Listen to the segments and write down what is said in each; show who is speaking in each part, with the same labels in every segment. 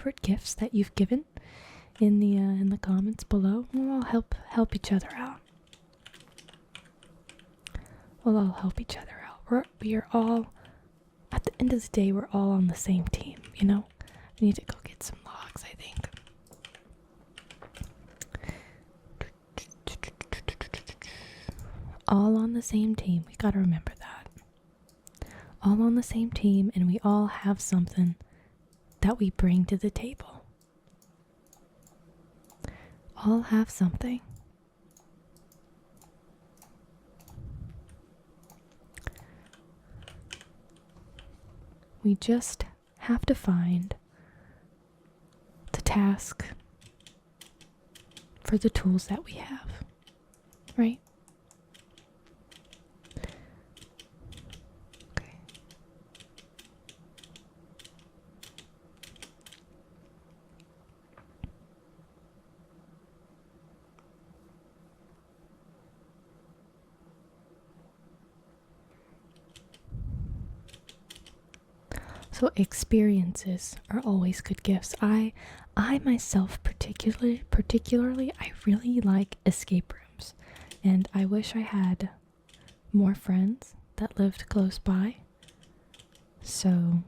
Speaker 1: favorite gifts that you've given in the comments below. We'll all help each other out. We'll all help each other out. We're all, at the end of the day, we're all on the same team, you know? I need to go get some logs, I think. All on the same team. We gotta remember that. All on the same team, and we all have something that we bring to the table. All have something. We just have to find the task for the tools that we have, right? Okay. So experiences are always good gifts. I myself particularly I really like escape rooms, and I wish I had more friends that lived close by so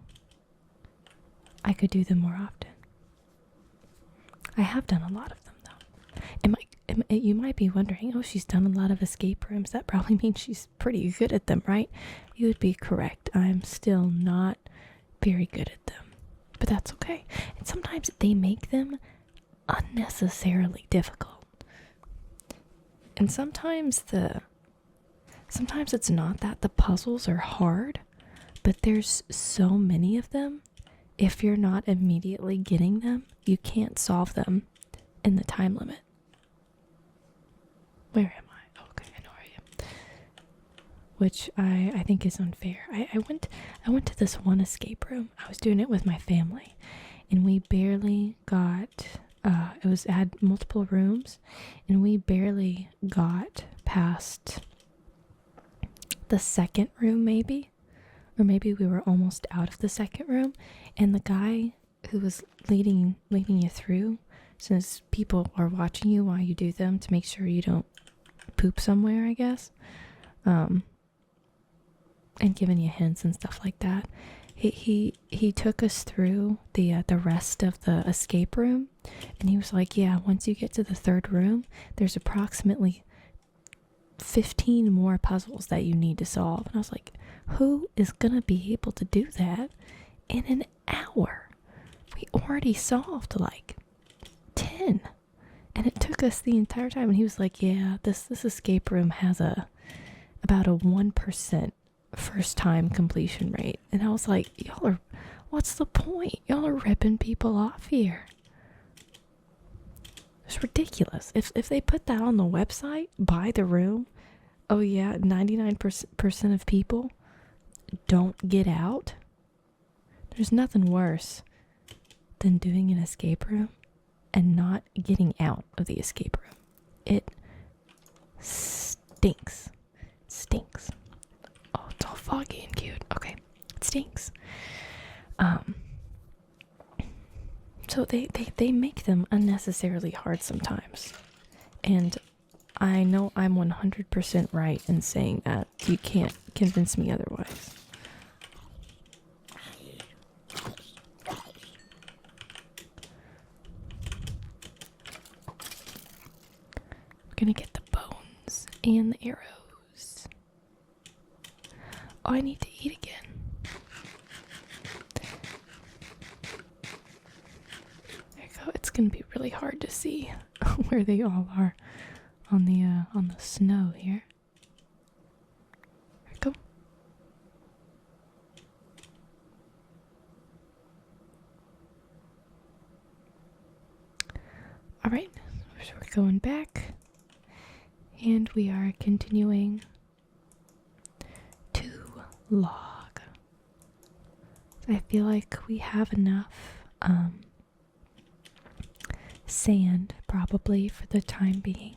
Speaker 1: I could do them more often. I have done a lot of them though. You might be wondering, oh, she's done a lot of escape rooms. That probably means she's pretty good at them, right? You would be correct. I'm still not very good at them, but that's okay. And sometimes they make them unnecessarily difficult, and sometimes it's not that the puzzles are hard, but there's so many of them. If you're not immediately getting them, you can't solve them in the time limit. Where am I? Okay, I know where I am. Which I think is unfair. I went to this one escape room. I was doing it with my family, and we barely got it had multiple rooms, and we barely got past the second room, maybe, or maybe we were almost out of the second room, and the guy who was leading you through, since people are watching you while you do them to make sure you don't poop somewhere, I guess, and giving you hints and stuff like that. He took us through the rest of the escape room, and he was like, yeah, once you get to the third room, there's approximately 15 more puzzles that you need to solve. And I was like, who is gonna be able to do that in an hour? We already solved like 10, and it took us the entire time. And he was like, yeah, this escape room has about a 1% first time completion rate. And I was like, what's the point? Y'all are ripping people off here. It's ridiculous. If they put that on the website, buy the room, oh yeah, 99% of people don't get out. There's nothing worse than doing an escape room and not getting out of the escape room. It stinks. It stinks. Oh, it's all foggy and cute. Okay, it stinks. So they make them unnecessarily hard sometimes. And I know I'm 100% right in saying that. You can't convince me otherwise. We're gonna get the bones and the arrows. Oh, I need to eat again. There you go. It's gonna be really hard to see where they all are on the snow here. There we go. All right, so we're going back, and we are continuing to log. I feel like we have enough sand probably for the time being,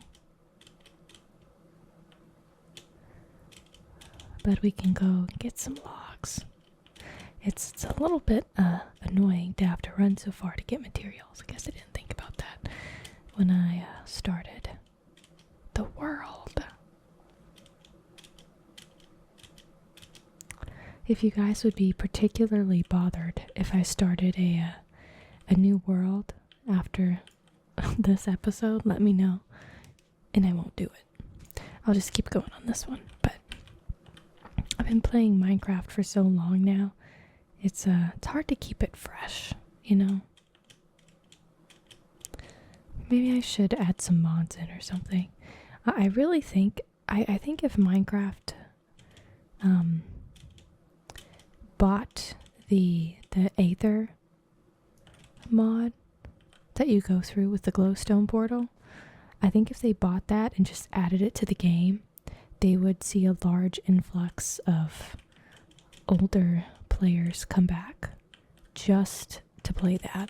Speaker 1: but we can go get some logs. It's a little bit annoying to have to run so far to get materials. I guess I didn't think about that when I started the world. If you guys would be particularly bothered if I started a new world after this episode, let me know, and I won't do it. I'll just keep going on this one. But I've been playing Minecraft for so long now. It's hard to keep it fresh, you know? Maybe I should add some mods in or something. I really think, I think if Minecraft bought the Aether mod that you go through with the glowstone portal, I think if they bought that and just added it to the game, they would see a large influx of older players come back just to play that.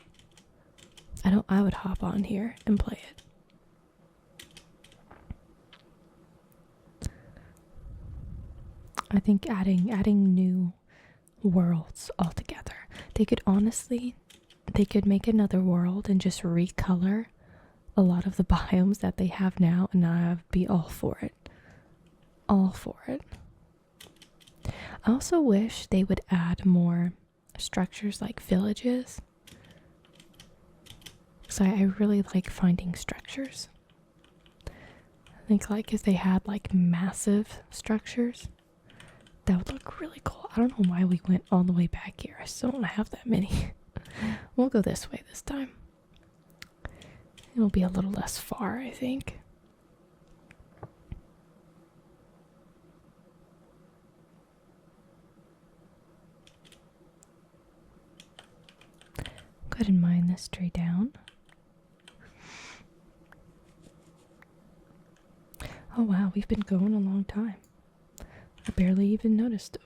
Speaker 1: I would hop on here and play it. I think adding new worlds altogether. They could make another world and just recolor a lot of the biomes that they have now, and I'd be all for it. All for it. I also wish they would add more structures like villages. Because I really like finding structures. I think like if they had like massive structures, that would look really cool. I don't know why we went all the way back here. I still don't have that many. We'll go this way this time. It'll be a little less far, I think. Go ahead and mine this tree down. Oh wow, we've been going a long time. I barely even noticed.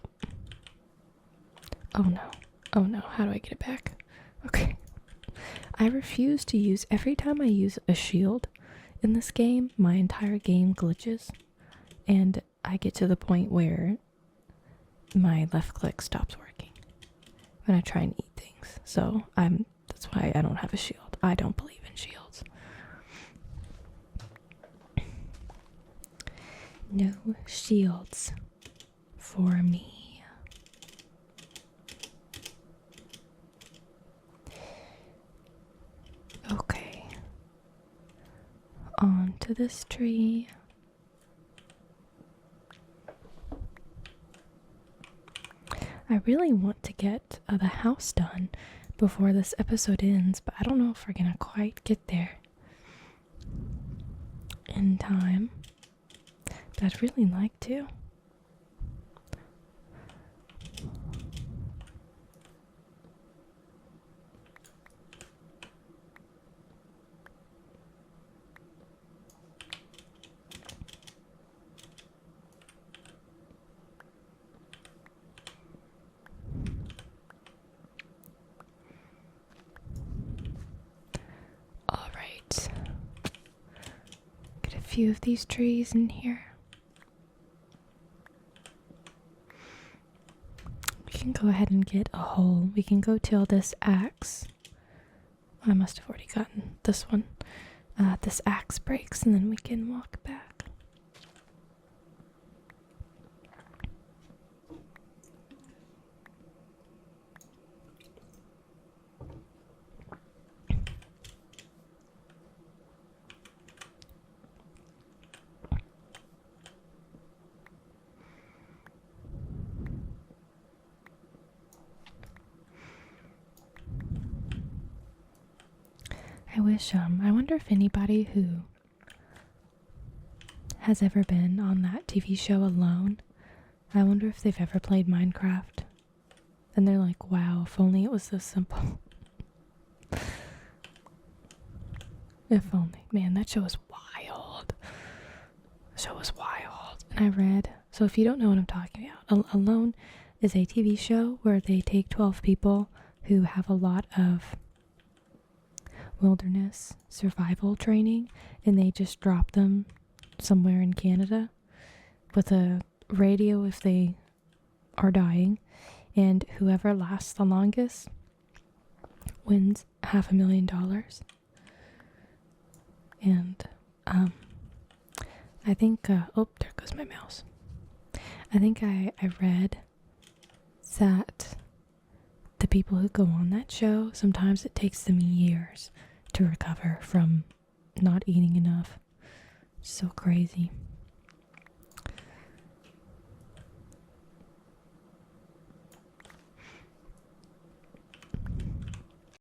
Speaker 1: Oh no. Oh no, how do I get it back? Okay. I refuse to use, every time I use a shield in this game, my entire game glitches. And I get to the point where my left click stops working when I try and eat things. So that's why I don't have a shield. I don't believe in shields. No shields for me. Okay. On to this tree. I really want to get the house done before this episode ends, but I don't know if we're gonna quite get there in time. But I'd really like to. Alright. Get a few of these trees in here. We can go ahead and get a hole. We can go till this axe. I must have already gotten this one. This axe breaks, and then we can walk back. I wonder if anybody who has ever been on that TV show Alone, I wonder if they've ever played Minecraft. And they're like, wow, if only it was this simple. If only. Man, that show is wild. The show was wild. And I read, so if you don't know what I'm talking about, Alone is a TV show where they take 12 people who have a lot of wilderness survival training, and they just drop them somewhere in Canada with a radio if they are dying, and whoever lasts the longest wins $500,000. And I think oh, there goes my mouse. I think I read that the people who go on that show, sometimes it takes them years to recover from not eating enough. So crazy.